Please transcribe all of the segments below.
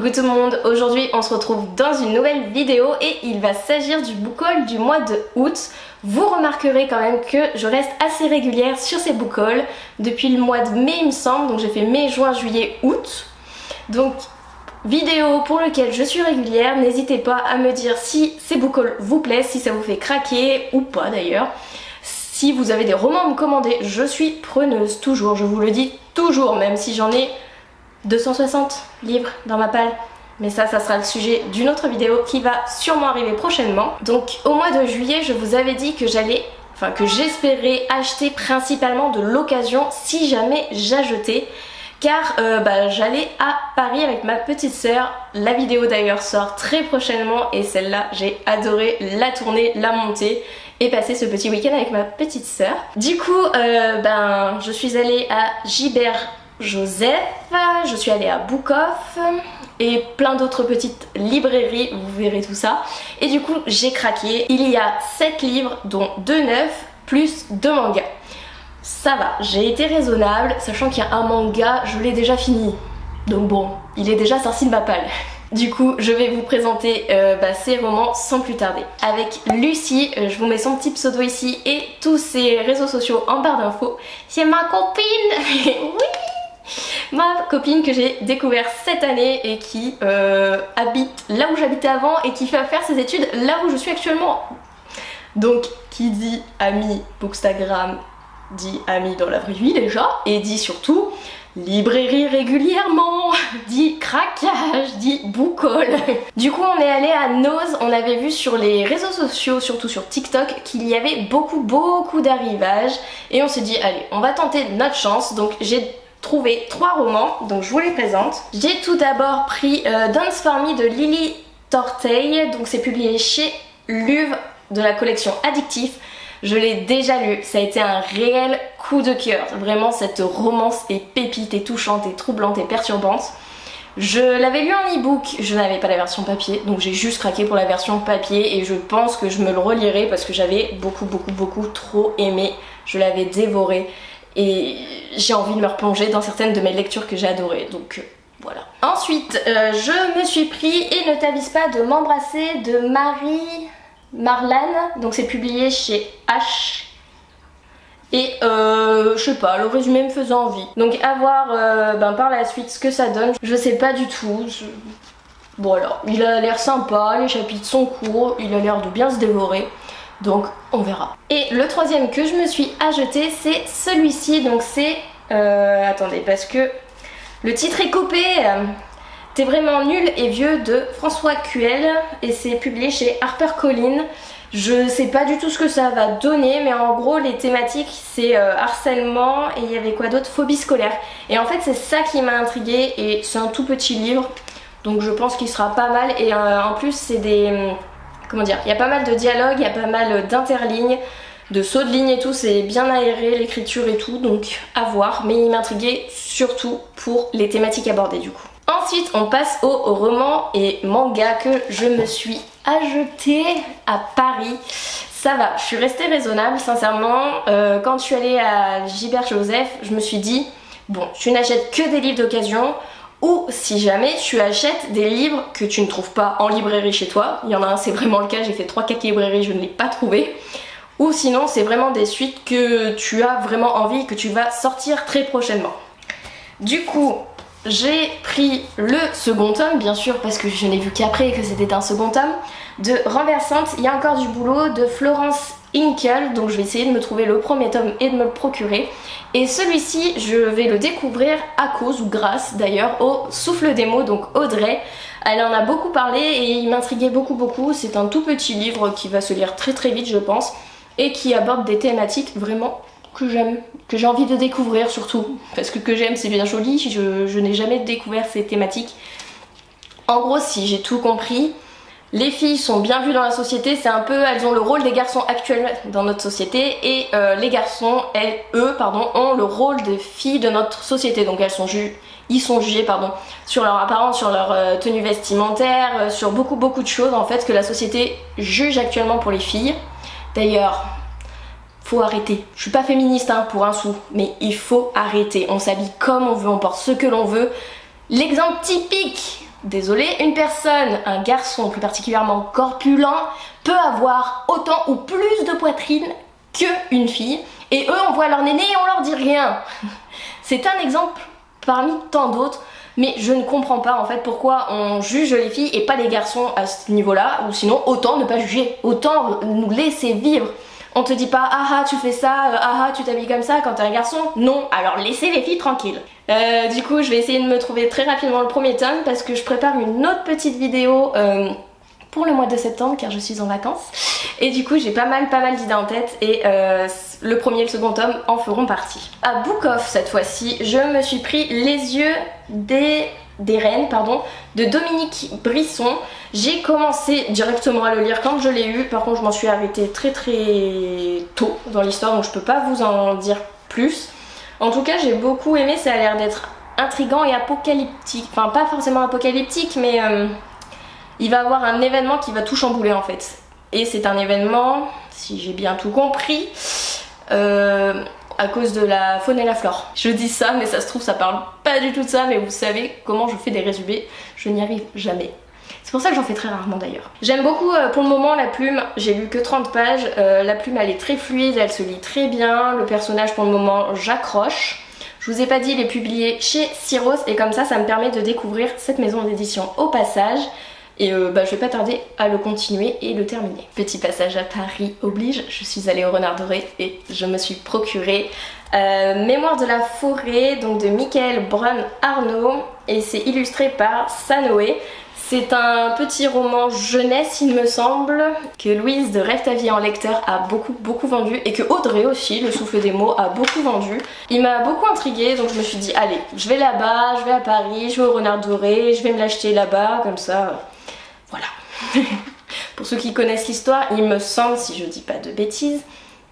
Coucou tout le monde, aujourd'hui on se retrouve dans une nouvelle vidéo et il va s'agir du book haul du mois de août. Vous remarquerez quand même que je reste assez régulière sur ces book hauls depuis le mois de mai il me semble, donc j'ai fait mai, juin, juillet, août. Donc vidéo pour lequel je suis régulière, n'hésitez pas à me dire si ces book hauls vous plaisent, si ça vous fait craquer ou pas d'ailleurs. Si vous avez des romans à me commander, je suis preneuse toujours, je vous le dis toujours, même si j'en ai 260 livres dans ma palle. Mais ça sera le sujet d'une autre vidéo qui va sûrement arriver prochainement. Donc au mois de juillet, je vous avais dit que j'espérais acheter principalement de l'occasion si jamais j'achetais. Car j'allais à Paris avec ma petite sœur. La vidéo d'ailleurs sort très prochainement et celle-là j'ai adoré la tourner, la monter et passer ce petit week-end avec ma petite sœur. Du coup je suis allée à Gibert Joseph, je suis allée à Book Off et plein d'autres petites librairies, vous verrez tout ça. Et du coup j'ai craqué, il y a 7 livres dont 2 neufs plus 2 mangas. Ça va, j'ai été raisonnable, sachant qu'il y a un manga, je l'ai déjà fini. Donc bon, il est déjà sorti de ma palle. Du coup, je vais vous présenter ces romans sans plus tarder. Avec Lucie, je vous mets son petit pseudo ici et tous ses réseaux sociaux en barre d'infos. C'est ma copine. Oui, ma copine que j'ai découvert cette année et qui habite là où j'habitais avant et qui va faire ses études là où je suis actuellement. Donc, qui dit ami Bookstagram dit ami dans la vraie vie déjà, et dit surtout librairie régulièrement, dit craquage, dit book haul. Du coup on est allé à Noz, on avait vu sur les réseaux sociaux, surtout sur TikTok, qu'il y avait beaucoup d'arrivages et on s'est dit allez, on va tenter notre chance. Donc j'ai trouvé 3 romans, donc je vous les présente. J'ai tout d'abord pris Dance for Me de Lily Torteil, donc c'est publié chez Luve de la collection Addictif. Je l'ai déjà lu, ça a été un réel coup de cœur. Vraiment, cette romance est pépite et touchante et troublante et perturbante. Je l'avais lu en e-book, je n'avais pas la version papier, donc j'ai juste craqué pour la version papier et je pense que je me le relirai parce que j'avais beaucoup trop aimé. Je l'avais dévoré et j'ai envie de me replonger dans certaines de mes lectures que j'ai adorées, donc voilà. Ensuite, je me suis pris Et ne t'avise pas de m'embrasser de Marie Marlane, donc c'est publié chez H. Et je sais pas, le résumé me faisait envie. Donc à voir par la suite ce que ça donne. Je sais pas du tout. Bon alors, il a l'air sympa, les chapitres sont courts, il a l'air de bien se dévorer. Donc on verra. Et le troisième que je me suis acheté, c'est celui-ci. Donc c'est... attendez, parce que le titre est coupé. T'es vraiment nul et vieux de François Cuel et c'est publié chez HarperCollins. Je sais pas du tout ce que ça va donner, mais en gros les thématiques c'est harcèlement et il y avait quoi d'autre, phobie scolaire. Et en fait c'est ça qui m'a intriguée et c'est un tout petit livre, donc je pense qu'il sera pas mal. Et en plus c'est des... comment dire, il y a pas mal de dialogues, il y a pas mal d'interlignes, de sauts de ligne et tout, c'est bien aéré l'écriture et tout, donc à voir. Mais il m'intriguait surtout pour les thématiques abordées du coup. Ensuite on passe au roman et manga que je me suis acheté à Paris. Ça va, je suis restée raisonnable sincèrement. Quand je suis allée à Gibert Joseph, je me suis dit bon, tu n'achètes que des livres d'occasion, ou si jamais tu achètes des livres que tu ne trouves pas en librairie chez toi. Il y en a un, c'est vraiment le cas, j'ai fait 3-4 librairies, je ne l'ai pas trouvé. Ou sinon c'est vraiment des suites que tu as vraiment envie, que tu vas sortir très prochainement. Du coup j'ai pris le second tome, bien sûr, parce que je n'ai vu qu'après que c'était un second tome, de Renversante, il y a encore du boulot, de Florence Inkel, donc je vais essayer de me trouver le premier tome et de me le procurer. Et celui-ci, je vais le découvrir à cause, ou grâce d'ailleurs, au Souffle des mots, donc Audrey. Elle en a beaucoup parlé et il m'intriguait beaucoup, c'est un tout petit livre qui va se lire très vite je pense, et qui aborde des thématiques vraiment que j'aime, que j'ai envie de découvrir surtout, parce que j'aime c'est bien joli, je n'ai jamais découvert ces thématiques. En gros, si j'ai tout compris, les filles sont bien vues dans la société, c'est un peu, elles ont le rôle des garçons actuels dans notre société, et les garçons, eux, ont le rôle des filles de notre société, donc ils sont jugés sur leur apparence, sur leur tenue vestimentaire, sur beaucoup de choses en fait que la société juge actuellement pour les filles. D'ailleurs, faut arrêter. Je suis pas féministe pour un sou, mais il faut arrêter. On s'habille comme on veut, on porte ce que l'on veut. L'exemple typique désolée, une personne, un garçon plus corpulent, peut avoir autant ou plus de poitrine qu'une fille, et eux on voit leur néné et on leur dit rien. C'est un exemple parmi tant d'autres, mais je ne comprends pas en fait pourquoi on juge les filles et pas les garçons à ce niveau-là, ou sinon autant ne pas juger, autant nous laisser vivre. On te dit pas ah tu fais ça, ah tu t'habilles comme ça quand t'es un garçon. Non, alors laissez les filles tranquilles. Du coup je vais essayer de me trouver très rapidement le premier tome parce que je prépare une autre petite vidéo pour le mois de septembre car je suis en vacances. Et du coup j'ai pas mal d'idées en tête et le premier et le second tome en feront partie. À Book Off cette fois-ci, je me suis pris Les yeux des reines de Dominique Brisson. J'ai commencé directement à le lire quand je l'ai eu, par contre je m'en suis arrêtée très tôt dans l'histoire donc je peux pas vous en dire plus. En tout cas j'ai beaucoup aimé, ça a l'air d'être intriguant et apocalyptique, enfin pas forcément apocalyptique mais il va avoir un événement qui va tout chambouler en fait. Et c'est un événement, si j'ai bien tout compris, à cause de la faune et la flore. Je dis ça mais ça se trouve ça parle pas du tout de ça, mais vous savez comment je fais des résumés, je n'y arrive jamais. C'est pour ça que j'en fais très rarement d'ailleurs. J'aime beaucoup pour le moment la plume, j'ai lu que 30 pages, la plume elle est très fluide, elle se lit très bien, le personnage pour le moment j'accroche. Je vous ai pas dit, il est publié chez Syros et comme ça me permet de découvrir cette maison d'édition au passage. Et je vais pas tarder à le continuer et le terminer. Petit passage à Paris oblige, je suis allée au Renard Doré et je me suis procuré Mémoire de la forêt donc de Michael Brun-Arnaud et c'est illustré par Sanoé. C'est un petit roman jeunesse il me semble, que Louise de Rêve ta vie en lecteur a beaucoup vendu et que Audrey aussi, le souffle des mots, a beaucoup vendu. Il m'a beaucoup intriguée donc je me suis dit allez, je vais là-bas, je vais à Paris, je vais au Renard Doré, je vais me l'acheter là-bas comme ça... Voilà. Pour ceux qui connaissent l'histoire, il me semble, si je dis pas de bêtises,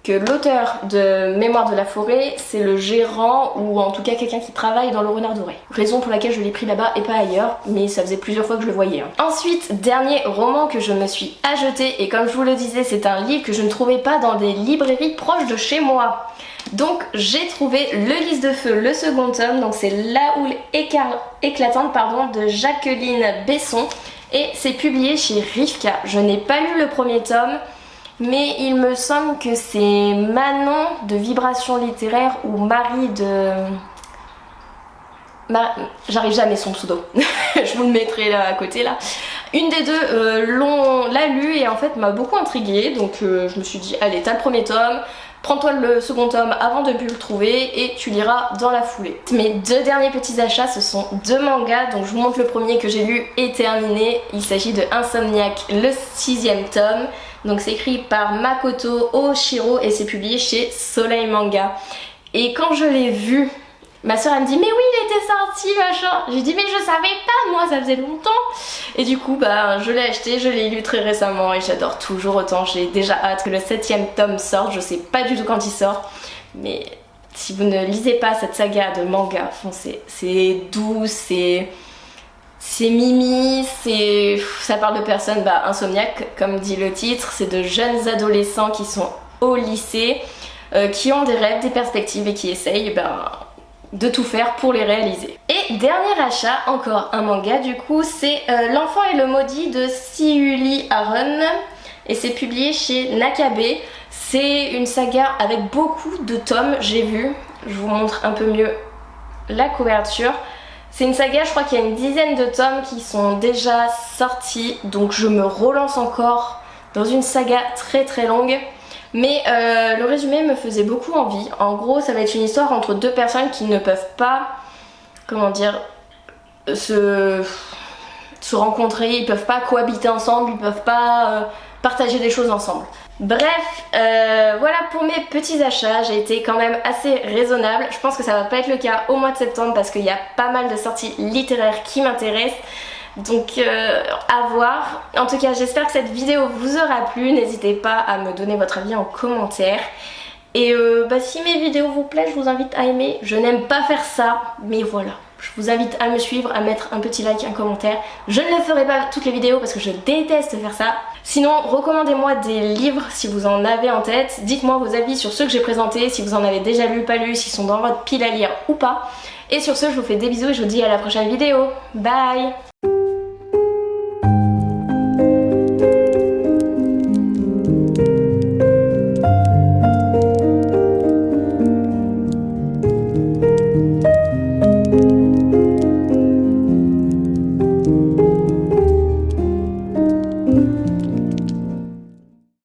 que l'auteur de Mémoire de la forêt, c'est le gérant ou en tout cas quelqu'un qui travaille dans le Renard Doré. Raison pour laquelle je l'ai pris là-bas et pas ailleurs, mais ça faisait plusieurs fois que je le voyais. Ensuite, dernier roman que je me suis acheté, et comme je vous le disais, c'est un livre que je ne trouvais pas dans des librairies proches de chez moi. Donc j'ai trouvé Le Lys de feu, le second tome, donc c'est La houle éclatante de Jacqueline Besson. Et c'est publié chez Rivka. Je n'ai pas lu le premier tome, mais il me semble que c'est Manon de Vibration littéraire ou Marie de... J'arrive jamais son pseudo. Je vous le mettrai là à côté là. Une des deux l'a lu et en fait m'a beaucoup intriguée. Donc je me suis dit allez t'as le premier tome. Prends-toi le second tome avant de le trouver et tu liras dans la foulée. Mes deux derniers petits achats, ce sont deux mangas. Donc je vous montre le premier que j'ai lu et terminé. Il s'agit de Insomniac, le 6e tome. Donc c'est écrit par Makoto Oshiro et c'est publié chez Soleil Manga. Et quand je l'ai vu, ma soeur elle me dit mais oui il était sorti machin. J'ai dit mais je savais pas, moi ça faisait longtemps. Et du coup je l'ai acheté, je l'ai lu très récemment et j'adore toujours autant. J'ai déjà hâte que le 7e tome sorte, je sais pas du tout quand il sort. Mais si vous ne lisez pas cette saga de manga, foncez. C'est doux, c'est mimi, ça parle de personnes insomniaques comme dit le titre. C'est de jeunes adolescents qui sont au lycée, qui ont des rêves, des perspectives et qui essayent de tout faire pour les réaliser. Et dernier achat, encore un manga du coup, c'est L'enfant et le maudit de Siuli Aaron et c'est publié chez Nakabe. C'est une saga avec beaucoup de tomes, j'ai vu. Je vous montre un peu mieux la couverture. C'est une saga, je crois qu'il y a une dizaine de tomes qui sont déjà sortis, donc je me relance encore dans une saga très longue. Mais le résumé me faisait beaucoup envie. En gros, ça va être une histoire entre deux personnes qui ne peuvent pas, comment dire, se rencontrer, ils peuvent pas cohabiter ensemble, ils peuvent pas partager des choses ensemble. Bref, voilà pour mes petits achats, j'ai été quand même assez raisonnable. Je pense que ça va pas être le cas au mois de septembre parce qu'il y a pas mal de sorties littéraires qui m'intéressent. Donc à voir. En tout cas j'espère que cette vidéo vous aura plu. N'hésitez pas à me donner votre avis en commentaire. Et si mes vidéos vous plaisent, je vous invite à aimer. Je n'aime pas faire ça, mais voilà. Je vous invite à me suivre, à mettre un petit like, un commentaire. Je ne le ferai pas toutes les vidéos parce que je déteste faire ça. Sinon, recommandez-moi des livres si vous en avez en tête. Dites-moi vos avis sur ceux que j'ai présentés, si vous en avez déjà lu, pas lu, s'ils sont dans votre pile à lire ou pas. Et sur ce, je vous fais des bisous et je vous dis à la prochaine vidéo. Bye!